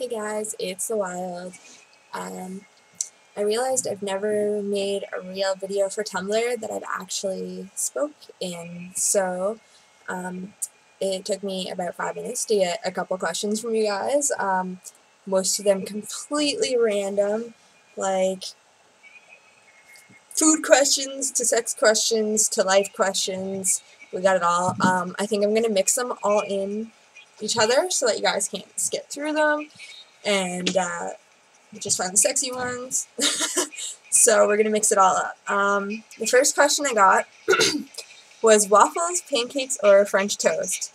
Hey guys, it's LeWild's. I realized I've never made a real video for Tumblr that I've actually spoke in, so it took me about 5 minutes to get a couple questions from you guys. Most of them completely random, like food questions to sex questions to life questions. We got it all. I think I'm going to mix them all in each other so that you guys can't skip through them and just find the sexy ones. So we're going to mix it all up. The first question I got was waffles, pancakes, or French toast.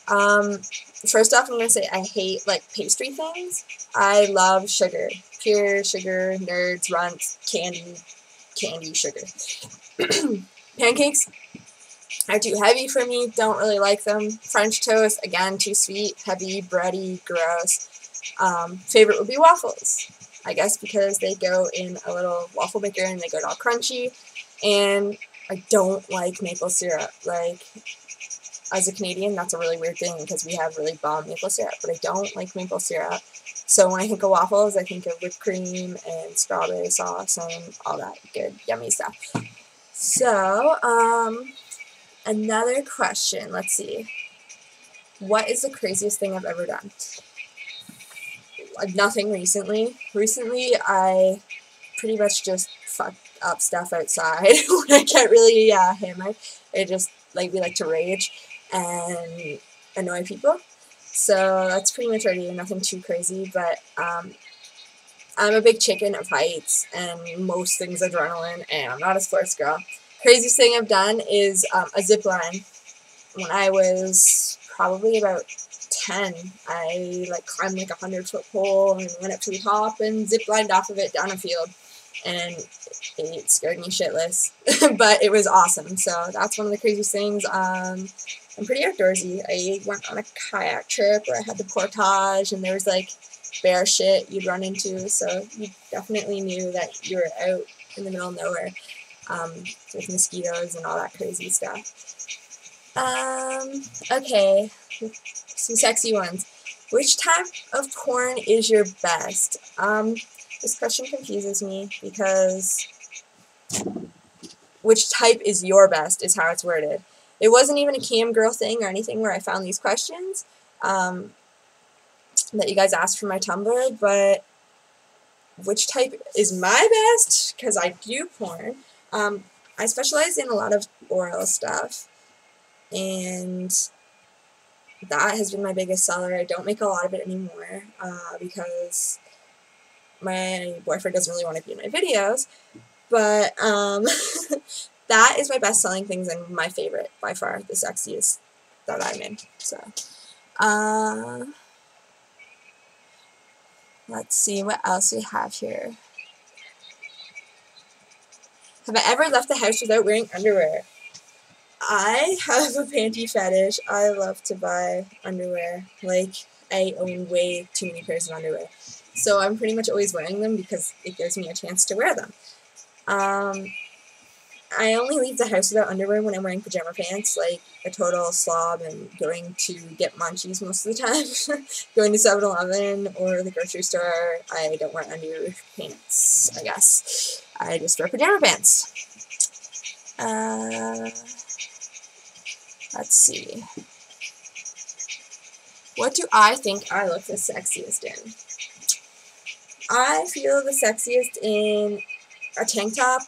First off, I'm going to say I hate pastry things. I love sugar. Pure sugar, nerds, runts, candy, sugar. Pancakes are too heavy for me, don't really like them. French toast, again, too sweet, heavy, bready, gross. Favorite would be waffles, I guess, because they go in a little waffle maker and they get all crunchy, and I don't like maple syrup. Like, as a Canadian, that's a really weird thing because we have really bomb maple syrup, but I don't like maple syrup. So when I think of waffles, I think of whipped cream and strawberry sauce and all that good, yummy stuff. So, another question, let's see. What is the craziest thing I've ever done? Nothing recently. Recently, I pretty much just fuck up stuff outside when I get really hammered. We like to rage and annoy people. So that's pretty much what I do. Nothing too crazy, but I'm a big chicken of heights and most things adrenaline, and I'm not a sports girl. Craziest thing I've done is a zip line. When I was probably about 10, I climbed a 100-foot pole and went up to the top and zip lined off of it down a field, and it scared me shitless, but it was awesome. So that's one of the craziest things. I'm pretty outdoorsy. I went on a kayak trip where I had the portage, and there was bear shit you'd run into, so you definitely knew that you were out in the middle of nowhere with mosquitoes and all that crazy stuff. Okay, some sexy ones. Which type of porn is your best? This question confuses me because which type is your best is how it's worded. It wasn't even a cam girl thing or anything where I found these questions that you guys asked for my Tumblr, but which type is my best? Because I do porn. I specialize in a lot of oral stuff, and that has been my biggest seller. I don't make a lot of it anymore because my boyfriend doesn't really want to be in my videos, but that is my best selling things and my favorite, by far, the sexiest that I'm in. So, let's see what else we have here. Have I ever left the house without wearing underwear? I have a panty fetish. I love to buy underwear. I own way too many pairs of underwear. So I'm pretty much always wearing them because it gives me a chance to wear them. I only leave the house without underwear when I'm wearing pajama pants, like a total slob, and going to get munchies most of the time. Going to 7-Eleven or the grocery store, I don't wear underpants, I guess. I just wear pajama pants. Let's see. What do I think I look the sexiest in? I feel the sexiest in a tank top,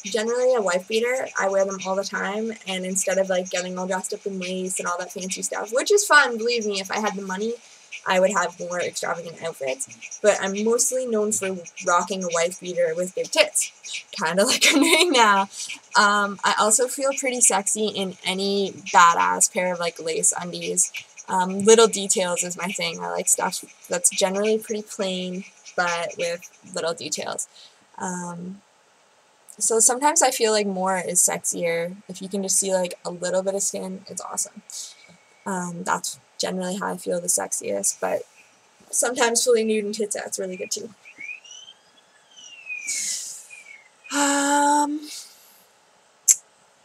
generally a wife beater. I wear them all the time, and instead of getting all dressed up in lace and all that fancy stuff, which is fun, believe me, if I had the money, I would have more extravagant outfits, but I'm mostly known for rocking a wife beater with big tits, kind of like I'm doing now. I also feel pretty sexy in any badass pair of lace undies. Little details is my thing. I like stuff that's generally pretty plain, but with little details. So sometimes I feel like more is sexier. If you can just see a little bit of skin, it's awesome. That's generally how I feel the sexiest, but sometimes fully nude and tits out's really good too.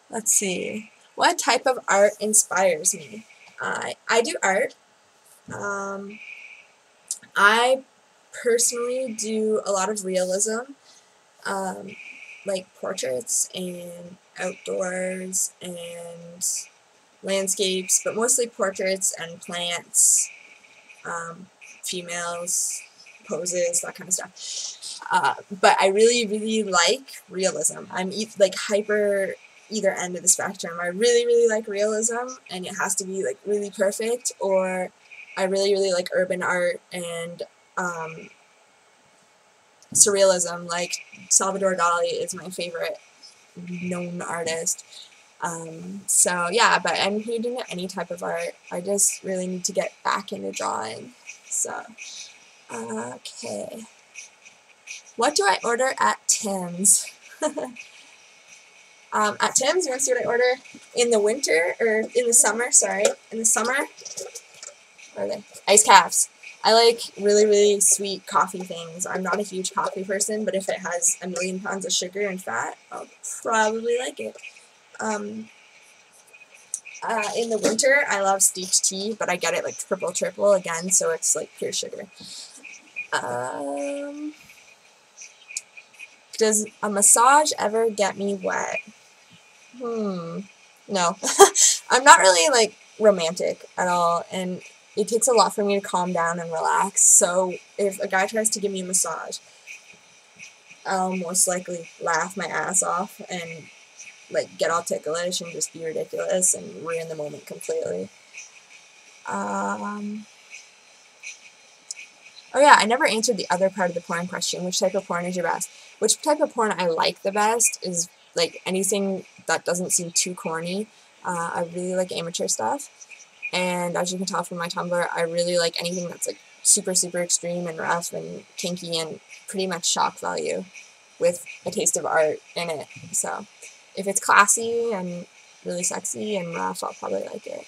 Let's see. What type of art inspires me? I do art. I personally do a lot of realism, like portraits and outdoors and landscapes, but mostly portraits and plants, females, poses, that kind of stuff. But I really, really like realism. I'm like hyper either end of the spectrum. I really, really like realism, and it has to be like really perfect, or I really, really like urban art and surrealism. Like Salvador Dali is my favorite known artist. So yeah, but I'm huge into any type of art. I just really need to get back into drawing. So, okay. What do I order at Tim's? At Tim's, you want to see what I order in the winter, or in the summer, sorry. In the summer, where are they? Iced calves. I like really, really sweet coffee things. I'm not a huge coffee person, but if it has 1,000,000 pounds of sugar and fat, I'll probably like it. In the winter, I love steeped tea, but I get it like triple again, so it's like pure sugar. Does a massage ever get me wet? No. I'm not really like romantic at all, and it takes a lot for me to calm down and relax, so if a guy tries to give me a massage, I'll most likely laugh my ass off and like get all ticklish and just be ridiculous and ruin the moment completely. Oh yeah, I never answered the other part of the porn question. Which type of porn is your best? Which type of porn I like the best is like anything that doesn't seem too corny. I really like amateur stuff, and as you can tell from my Tumblr, I really like anything that's like super, super extreme and rough and kinky and pretty much shock value with a taste of art in it. So if it's classy and really sexy and rough, I'll probably like it.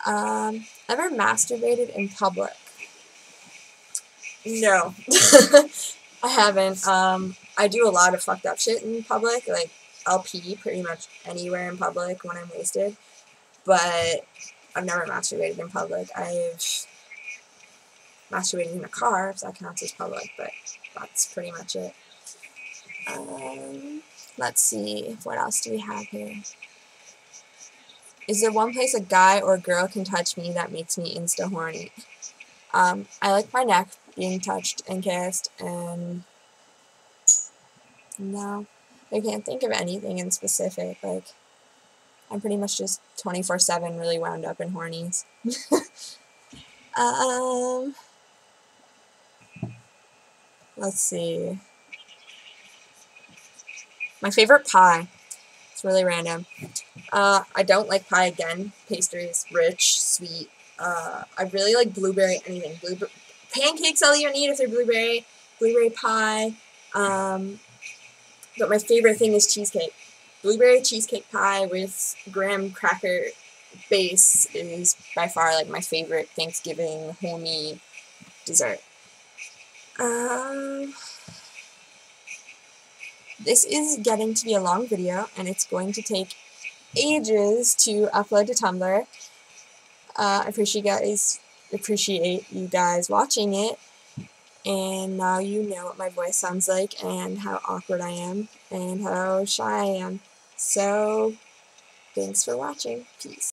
Ever masturbated in public? No. I haven't. I do a lot of fucked up shit in public. Like, I'll pee pretty much anywhere in public when I'm wasted. But I've never masturbated in public. I've masturbated in a car, if that counts as public, but that's pretty much it. Let's see, what else do we have here? Is there one place a guy or girl can touch me that makes me insta-horny? I like my neck being touched and kissed, and no, I can't think of anything in specific. Like, I'm pretty much just 24/7 really wound up in hornies. Let's see. My favorite pie. It's really random. I don't like pie again. Pastry is rich, sweet. I really like blueberry anything. Pancakes I'll even eat if they're blueberry. Blueberry pie. But my favorite thing is cheesecake. Blueberry cheesecake pie with graham cracker base is by far like my favorite Thanksgiving homey dessert. This is getting to be a long video, and it's going to take ages to upload to Tumblr. I appreciate you guys watching it, and now you know what my voice sounds like and how awkward I am and how shy I am. So, thanks for watching. Peace.